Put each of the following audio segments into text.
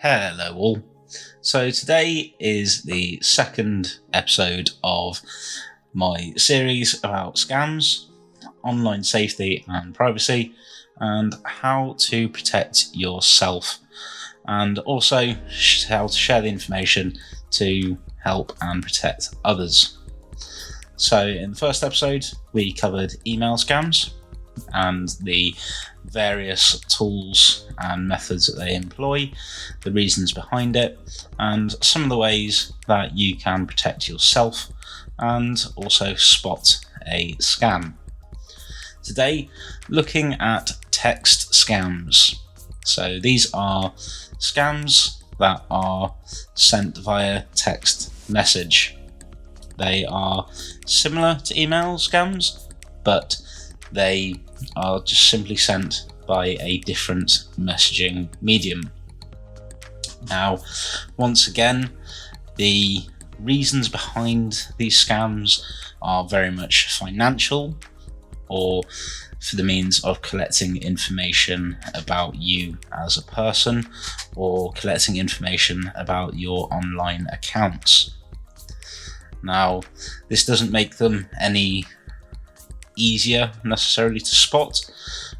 Hello all. So today is the second episode of my series about scams, online safety and privacy, and how to protect yourself, and also how to share the information to help and protect others. So in the first episode we covered email scams and the various tools and methods that they employ, the reasons behind it, and some of the ways that you can protect yourself and also spot a scam. Today, looking at text scams. So these are scams that are sent via text message. They are similar to email scams, but they are just simply sent by a different messaging medium. Now, once again, the reasons behind these scams are very much financial, or for the means of collecting information about you as a person, or collecting information about your online accounts. Now, this doesn't make them any easier necessarily to spot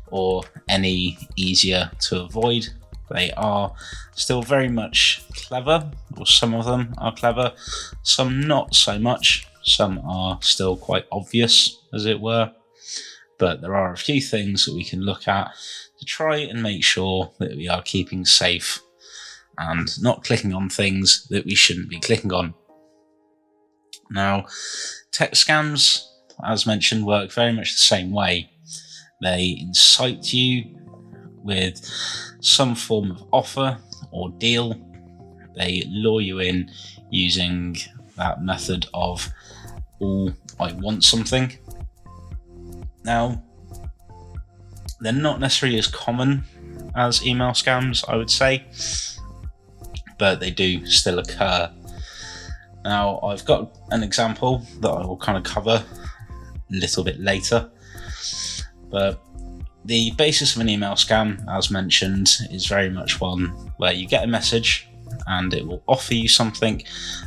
or any easier to avoid. They are still very much clever, or some of them are clever, some not so much. Some are still quite obvious, as it were, but there are a few things that we can look at to try and make sure that we are keeping safe and not clicking on things that we shouldn't be clicking on. Now, text scams, as mentioned, work very much the same way. They incite you with some form of offer or deal. They lure you in using that method of, "Oh, I want something." Now, they're not necessarily as common as email scams, I would say, but they do still occur. Now, I've got an example that I will kind of cover a little bit later, but the basis of an email scam, as mentioned, is very much one where you get a message and it will offer you something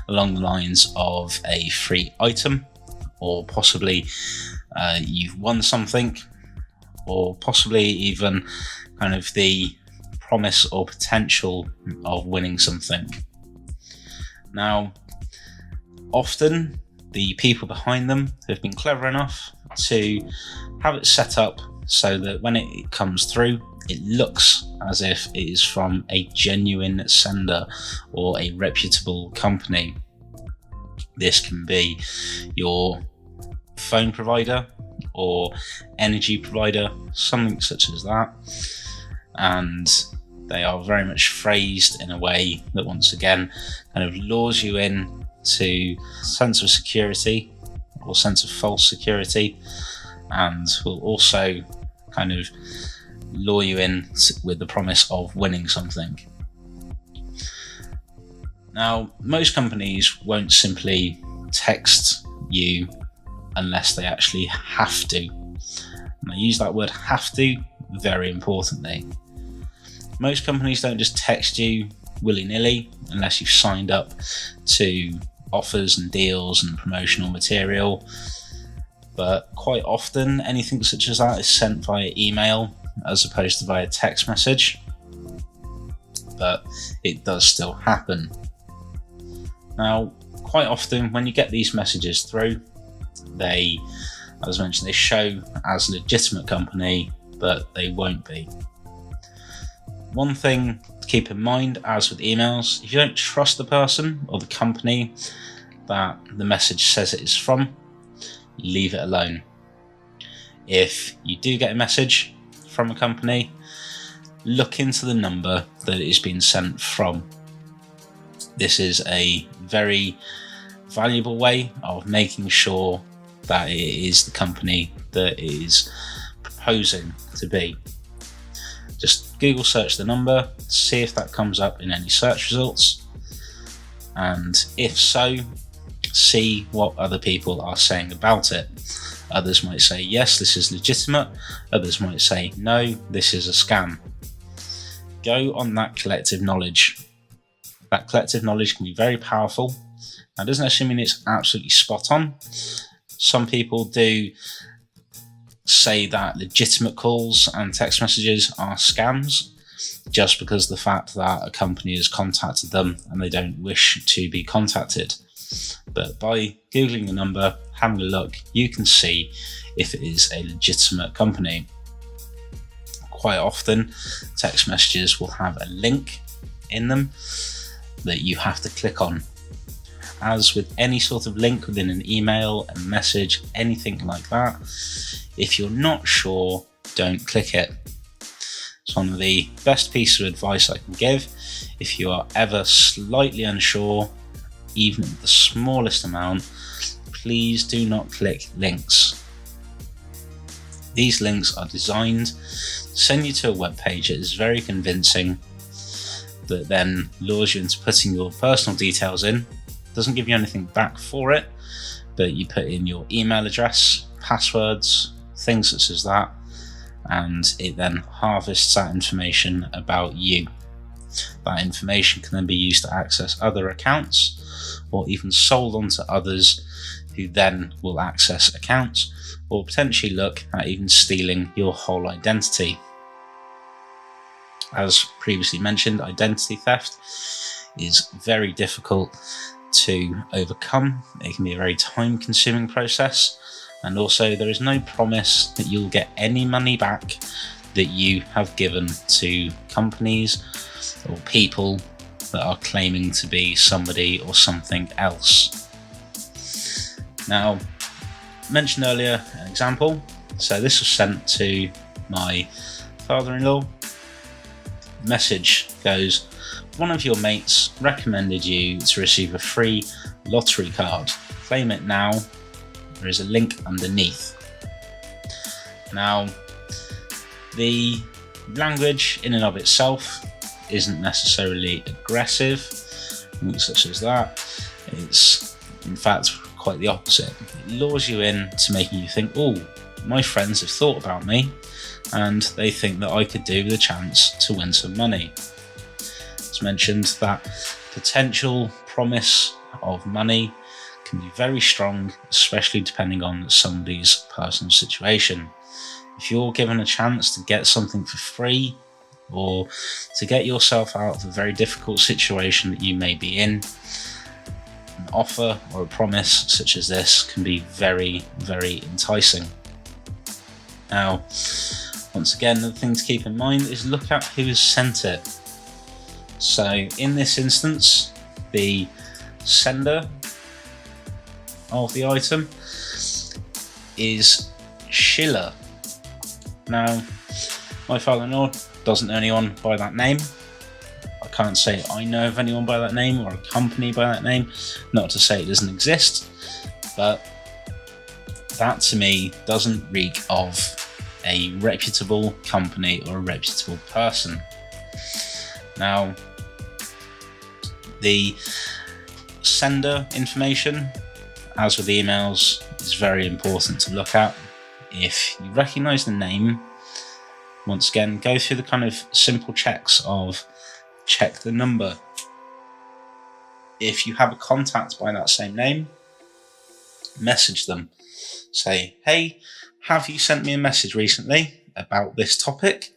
along the lines of a free item, or possibly you've won something, or possibly even kind of the promise or potential of winning something. Now, often the people behind them have been clever enough to have it set up so that when it comes through, it looks as if it is from a genuine sender or a reputable company. This can be your phone provider or energy provider, something such as that, and they are very much phrased in a way that once again kind of lures you in to sense of security or sense of false security, and will also kind of lure you in with the promise of winning something. Now, most companies won't simply text you unless they actually have to. And I use that word "have to" very importantly. Most companies don't just text you willy-nilly unless you've signed up to offers and deals and promotional material, but quite often anything such as that is sent via email as opposed to via text message, but it does still happen. Now, quite often when you get these messages through, they, as mentioned, they show as a legitimate company, but they won't be. One thing to keep in mind, as with emails, if you don't trust the person or the company that the message says it is from, leave it alone. If you do get a message from a company, look into the number that it is being sent from. This is a very valuable way of making sure that it is the company that it is proposing to be. Just Google search the number, see if that comes up in any search results, and if so, see what other people are saying about it. Others might say, yes, this is legitimate. Others might say, no, this is a scam. Go on that collective knowledge. That collective knowledge can be very powerful. Now, it doesn't necessarily mean it's absolutely spot on. Some people do say that legitimate calls and text messages are scams just because of the fact that a company has contacted them and they don't wish to be contacted. But by Googling the number, having a look, you can see if it is a legitimate company. Quite often, text messages will have a link in them that you have to click on. As with any sort of link within an email, a message, anything like that, if you're not sure, don't click it. It's one of the best pieces of advice I can give. If you are ever slightly unsure, even the smallest amount, please do not click links. These links are designed to send you to a web page that is very convincing, that then lures you into putting your personal details in. Doesn't give you anything back for it, but you put in your email address, passwords, things such as that, and it then harvests that information about you. That information can then be used to access other accounts, or even sold on to others who then will access accounts, or potentially look at even stealing your whole identity. As previously mentioned, identity theft is very difficult to overcome. It can be a very time-consuming process, and also there is no promise that you'll get any money back that you have given to companies or people that are claiming to be somebody or something else. Now, mentioned earlier an example. So this was sent to my father-in-law. The message goes, one of your mates recommended you to receive a free lottery card. Claim it now. There is a link underneath. Now, the language in and of itself isn't necessarily aggressive, such as that. It's in fact quite the opposite. It lures you in to making you think, oh, my friends have thought about me and they think that I could do with a chance to win some money. As mentioned, that potential promise of money can be very strong, especially depending on somebody's personal situation. If you're given a chance to get something for free, or to get yourself out of a very difficult situation that you may be in, an offer or a promise such as this can be very, very enticing. Now, once again, another thing to keep in mind is look at who has sent it. So in this instance, the sender of the item is Schiller. Now, my father-in-law doesn't know anyone by that name. I can't say I know of anyone by that name or a company by that name. Not to say it doesn't exist, but that to me doesn't reek of a reputable company or a reputable person. Now, the sender information, as with emails, is very important to look at. If you recognise the name, once again, go through the kind of simple checks of check the number. If you have a contact by that same name, message them. Say, hey, have you sent me a message recently about this topic?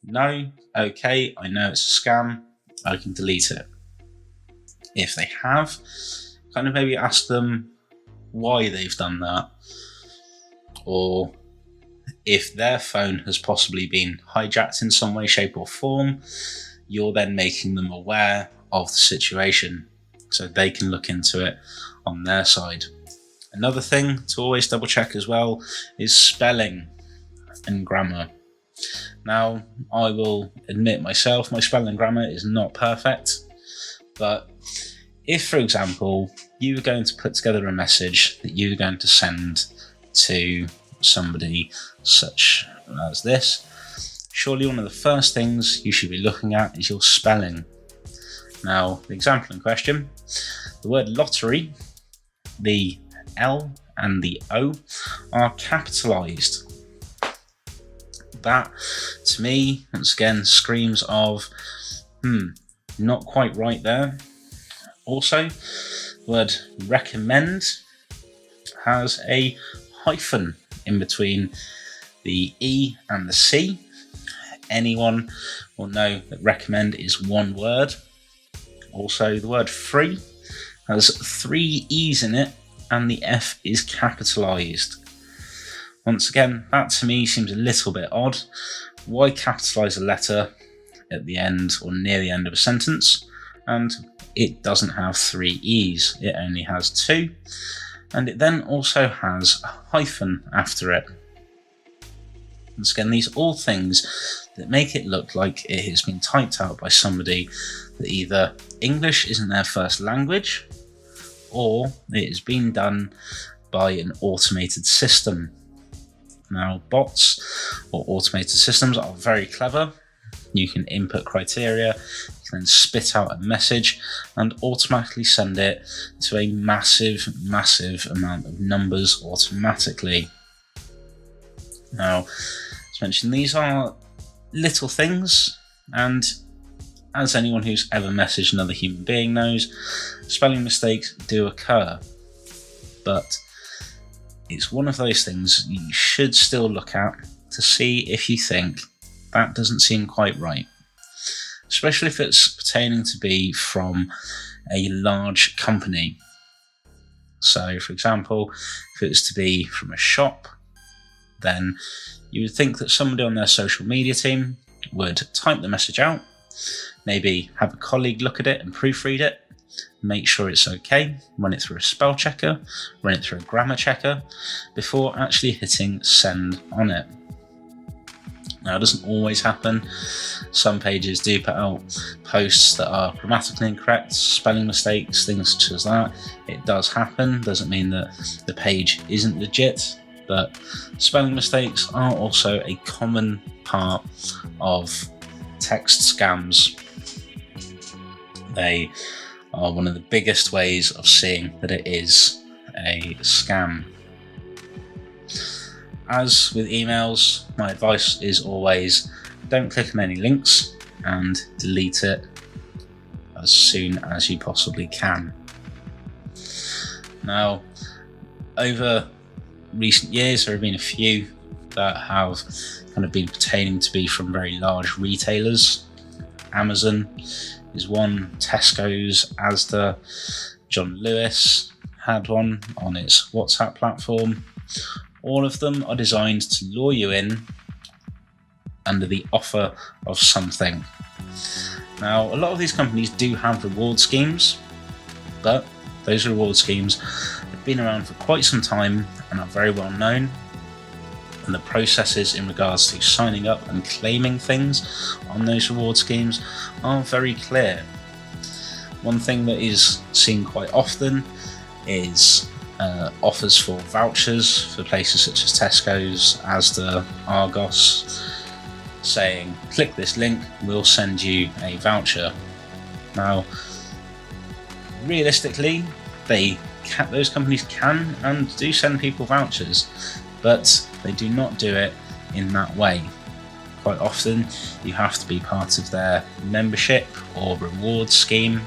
No? Okay, I know it's a scam. I can delete it. If they have, kind of maybe ask them why they've done that, or if their phone has possibly been hijacked in some way, shape or form, you're then making them aware of the situation so they can look into it on their side. Another thing to always double check as well is spelling and grammar. Now, I will admit myself, my spelling and grammar is not perfect, but if, for example, you were going to put together a message that you were going to send to somebody such as this, surely one of the first things you should be looking at is your spelling. Now, the example in question, the word lottery, the L and the O are capitalized. That, to me, once again, screams of, not quite right there. Also, the word recommend has a hyphen in between the E and the C. Anyone will know that recommend is one word. Also, the word free has 3 E's in it and the F is capitalised. Once again, that to me seems a little bit odd. Why capitalise a letter at the end or near the end of a sentence? And it doesn't have 3 E's, it only has 2. And it then also has a hyphen after it. Once again, these are all things that make it look like it has been typed out by somebody that either English isn't their first language, or it has been done by an automated system. Now, bots or automated systems are very clever. You can input criteria, you can then spit out a message and automatically send it to a massive amount of numbers automatically. Now, as mentioned, these are little things, and as anyone who's ever messaged another human being knows, spelling mistakes do occur. But it's one of those things you should still look at to see if you think that doesn't seem quite right. Especially if it's pertaining to be from a large company. So, for example, if it was to be from a shop, then you would think that somebody on their social media team would type the message out, maybe have a colleague look at it and proofread it, make sure it's okay, run it through a spell checker, run it through a grammar checker, before actually hitting send on it. Now, it doesn't always happen. Some pages do put out posts that are grammatically incorrect, spelling mistakes, things such as that. It does happen, doesn't mean that the page isn't legit, but spelling mistakes are also a common part of text scams. They are one of the biggest ways of seeing that it is a scam. As with emails, my advice is always don't click on any links and delete it as soon as you possibly can. Now, over recent years, there have been a few that have kind of been pertaining to be from very large retailers. Amazon is one, Tesco's, Asda, John Lewis had one on its WhatsApp platform. All of them are designed to lure you in under the offer of something. Now, a lot of these companies do have reward schemes, but those reward schemes have been around for quite some time and are very well known. And the processes in regards to signing up and claiming things on those reward schemes are very clear. One thing that is seen quite often is offers for vouchers for places such as Tesco's, Asda, Argos, saying click this link, we'll send you a voucher. Now, realistically, those companies can and do send people vouchers, but they do not do it in that way. Quite often, you have to be part of their membership or reward scheme.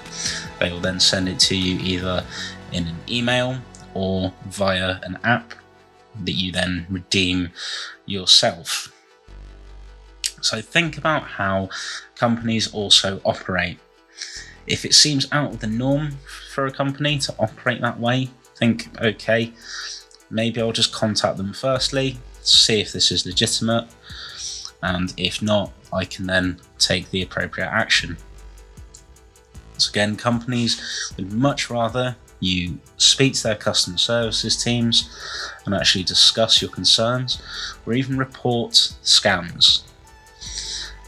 They will then send it to you either in an email or via an app that you then redeem yourself. So think about how companies also operate. If it seems out of the norm for a company to operate that way, think, okay, maybe I'll just contact them firstly, see if this is legitimate, and if not, I can then take the appropriate action. So again, companies would much rather you speak to their customer services teams and actually discuss your concerns, or even report scams.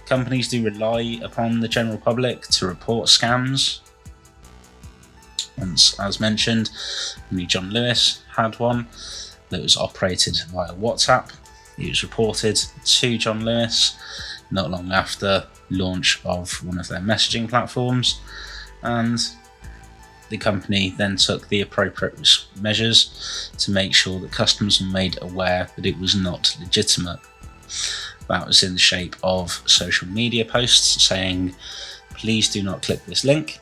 Companies do rely upon the general public to report scams. And as mentioned, John Lewis had one that was operated via WhatsApp. It was reported to John Lewis not long after launch of one of their messaging platforms, and the company then took the appropriate measures to make sure that customers were made aware that it was not legitimate. That was in the shape of social media posts saying, please do not click this link.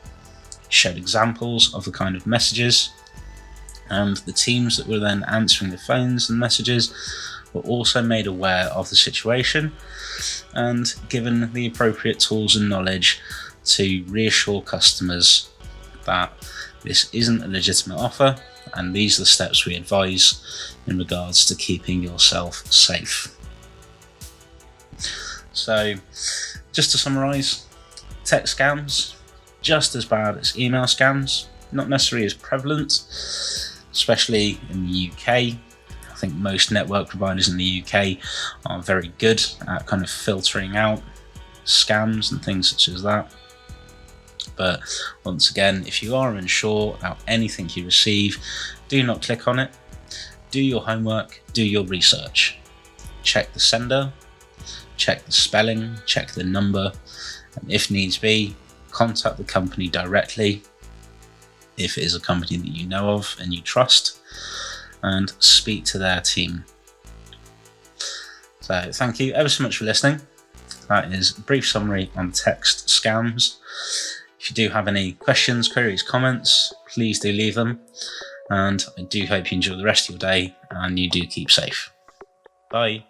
It showed examples of the kind of messages, and the teams that were then answering the phones and messages were also made aware of the situation and given the appropriate tools and knowledge to reassure customers that this isn't a legitimate offer, and these are the steps we advise in regards to keeping yourself safe. So, just to summarise, text scams, just as bad as email scams, not necessarily as prevalent, especially in the UK. I think most network providers in the UK are very good at kind of filtering out scams and things such as that. But once again, if you are unsure about anything you receive, do not click on it. Do your homework, do your research. Check the sender, check the spelling, check the number, and if needs be, contact the company directly if it is a company that you know of and you trust, and speak to their team. So thank you ever so much for listening. That is a brief summary on text scams. If you do have any questions, queries, comments, please do leave them. And I do hope you enjoy the rest of your day and you do keep safe. Bye.